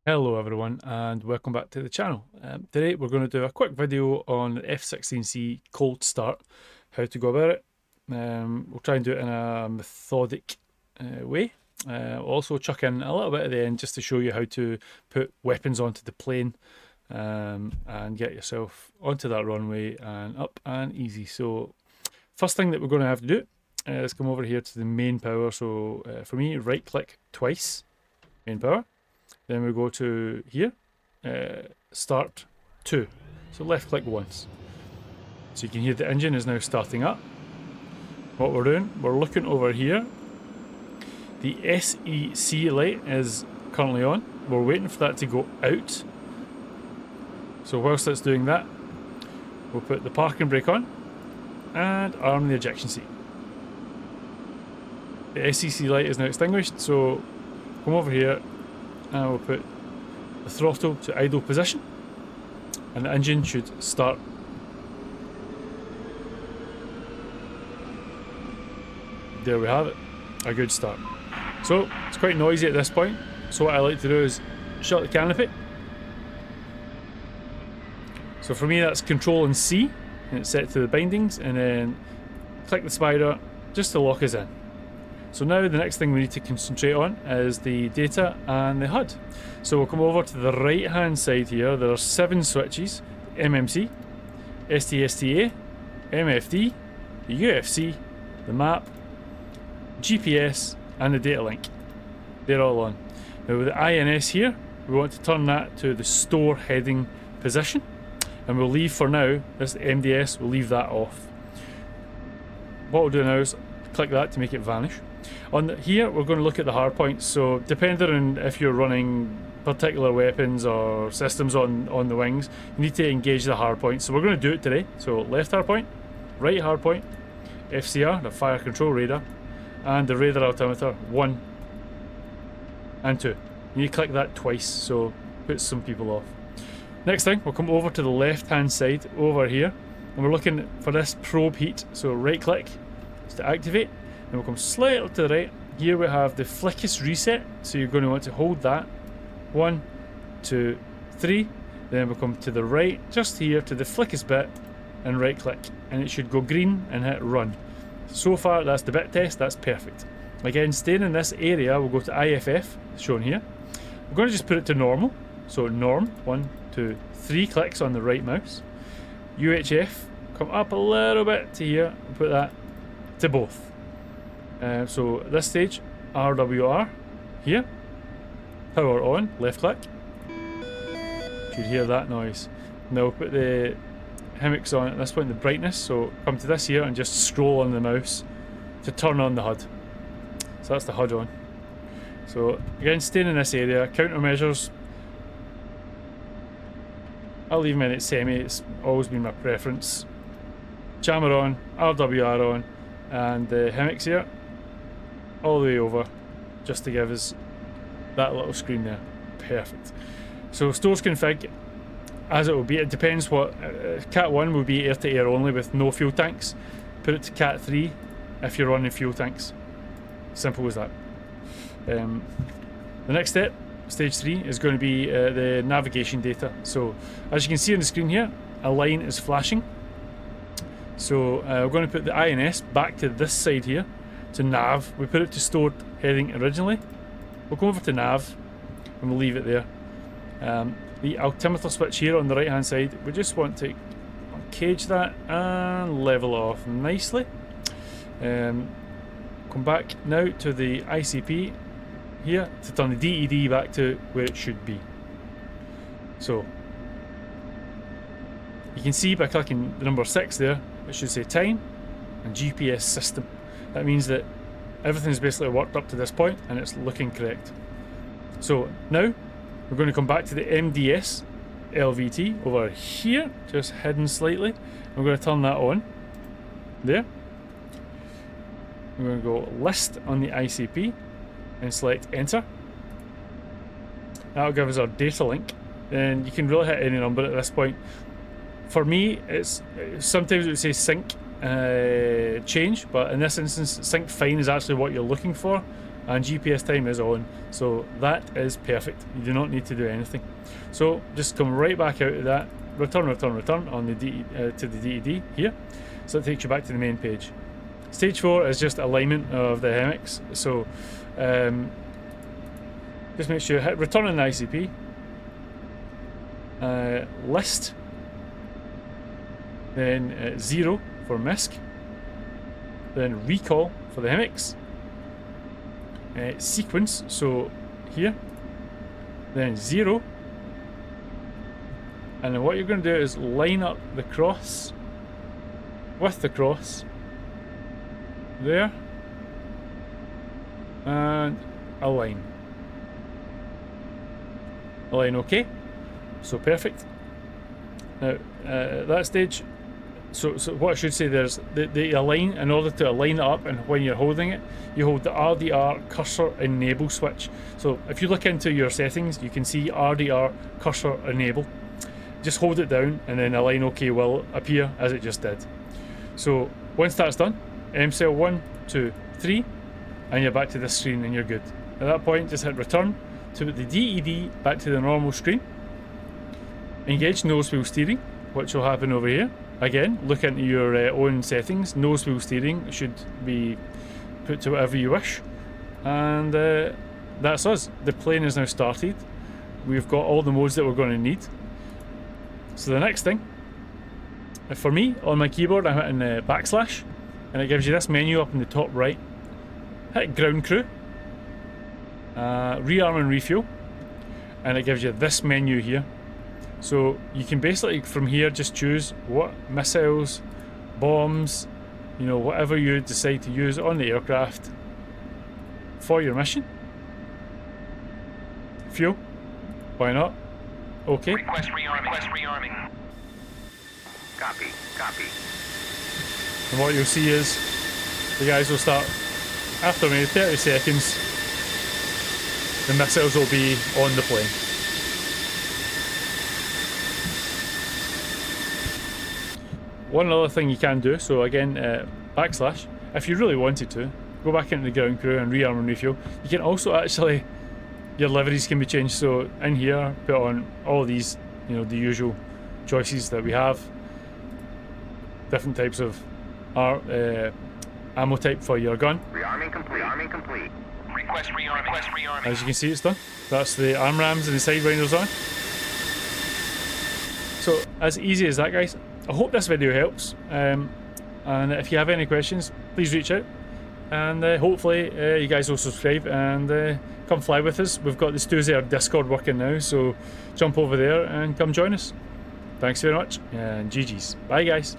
Hello everyone and welcome back to the channel. Today we're going to do a quick video on the F-16C cold start, how to go about it. We'll try and do it in a methodic way. Also chuck in a little bit at the end just to show you how to put weapons onto the plane and get yourself onto that runway and up and easy. So first thing that we're going to have to do is come over here to the main power. So for me, right click twice, main power. Then we go to here, start 2. So left click once. So you can hear the engine is now starting up. What we're doing, we're looking over here. The SEC light is currently on. We're waiting for that to go out. So whilst that's doing that, we'll put the parking brake on and arm the ejection seat. The SEC light is now extinguished, so come over here. And we'll put the throttle to idle position and the engine should start. There we have it, a good start. So it's quite noisy at this point, so what I like to do is shut the canopy. So for me that's Control and C, and it's set to the bindings, and then click the spider just to lock us in. So now the next thing we need to concentrate on is the data and the HUD. So we'll come over to the right hand side here. There are 7 switches: MMC, STSTA, MFD, the UFC, the map, GPS and the data link. They're all on. Now with the INS here, we want to turn that to the store heading position, and we'll leave for now, this MDS, we'll leave that off. What we'll do now is click that to make it vanish. Here we're going to look at the hard points, so depending on if you're running particular weapons or systems on the wings, you need to engage the hard points. So we're going to do it today. So left hard point, right hard point, FCR, the fire control radar, and the radar altimeter 1 and 2. You need to click that twice, so puts some people off. Next thing, we'll come over to the left hand side over here, and we're looking for this probe heat. So right click is to activate. And we'll come slightly to the right. Here we have the flickest reset, so you're going to want to hold that. 1, 2, 3. Then we'll come to the right, just here to the flickest bit, and right click. And it should go green and hit run. So far, that's the bit test, that's perfect. Again, staying in this area, we'll go to IFF, shown here. We're going to just put it to normal. So norm, 1, 2, 3 clicks on the right mouse. UHF, come up a little bit to here, and put that to both. So at this stage, RWR here, power on, left click. Should hear that noise. Now we'll put the HIMIX on at this point, the brightness. So come to this here and just scroll on the mouse to turn on the HUD. So that's the HUD on. So again, staying in this area, countermeasures, I'll leave them in at semi, it's always been my preference. Jammer on, RWR on, and the HIMIX here all the way over, just to give us that little screen there. Perfect. So stores config as it will be. It depends what Cat 1 will be air to air only with no fuel tanks. Put it to Cat 3 if you're running fuel tanks. Simple as that. The next step, stage 3, is going to be the navigation data. So as you can see on the screen here, a line is flashing. So we're going to put the INS back to this side here to nav. We put it to stored heading originally. We'll go over to nav and we'll leave it there. The altimeter switch here on the right hand side, we just want to cage that and level off nicely. Come back now to the ICP here to turn the DED back to where it should be. So you can see by clicking the number 6 there, it should say time and GPS system. That means that everything's basically worked up to this point and it's looking correct. So now we're going to come back to the MDS LVT over here, just hidden slightly. We're going to turn that on there. We're going to go list on the ICP and select enter. That'll give us our data link, and you can really hit any number at this point. For me, it's sometimes it would say sync change, but in this instance sync fine is actually what you're looking for, and GPS time is on, so that is perfect. You do not need to do anything. So just come right back out of that, return on the to the DED here, so it takes you back to the main page. Stage 4 is just alignment of the HEMIX, so just make sure you hit return on the ICP, list, then 0 for MISC, then recall for the HEMIX, sequence, so here, then 0, and then what you're going to do is line up the cross with the cross there, and align OK. So perfect. Now at that stage, so what I should say, there's the align, in order to align it up, and when you're holding it, you hold the RDR cursor enable switch. So if you look into your settings, you can see RDR cursor enable. Just hold it down and then align OK will appear as it just did. So once that's done, MCell 1, 2, 3, and you're back to this screen and you're good. At that point, just hit return to the DED back to the normal screen. Engage nose wheel steering, which will happen over here. Again, look into your own settings. Nose wheel steering should be put to whatever you wish. And that's us. The plane is now started. We've got all the modes that we're going to need. So the next thing, for me, on my keyboard, I'm hitting backslash, and it gives you this menu up in the top right. Hit ground crew, rearm and refuel, and it gives you this menu here. So you can basically from here just choose what missiles, bombs, you know, whatever you decide to use on the aircraft for your mission. Fuel, why not? Okay. Request rearming. Copy. And what you'll see is the guys will start, after maybe 30 seconds, the missiles will be on the plane. One other thing you can do, so again, backslash, if you really wanted to, go back into the ground crew and rearm and refuel. You can also actually, your liveries can be changed, so in here, put on all these, you know, the usual choices that we have. Different types of ammo type for your gun. Rearming complete. Request rearming. As you can see, it's done. That's the arm rams and the sidewinders on. So as easy as that, guys. I hope this video helps, and if you have any questions, please reach out, and hopefully you guys will subscribe and come fly with us. We've got the Stuzer Discord working now, so jump over there and come join us. Thanks very much, and GG's. Bye guys.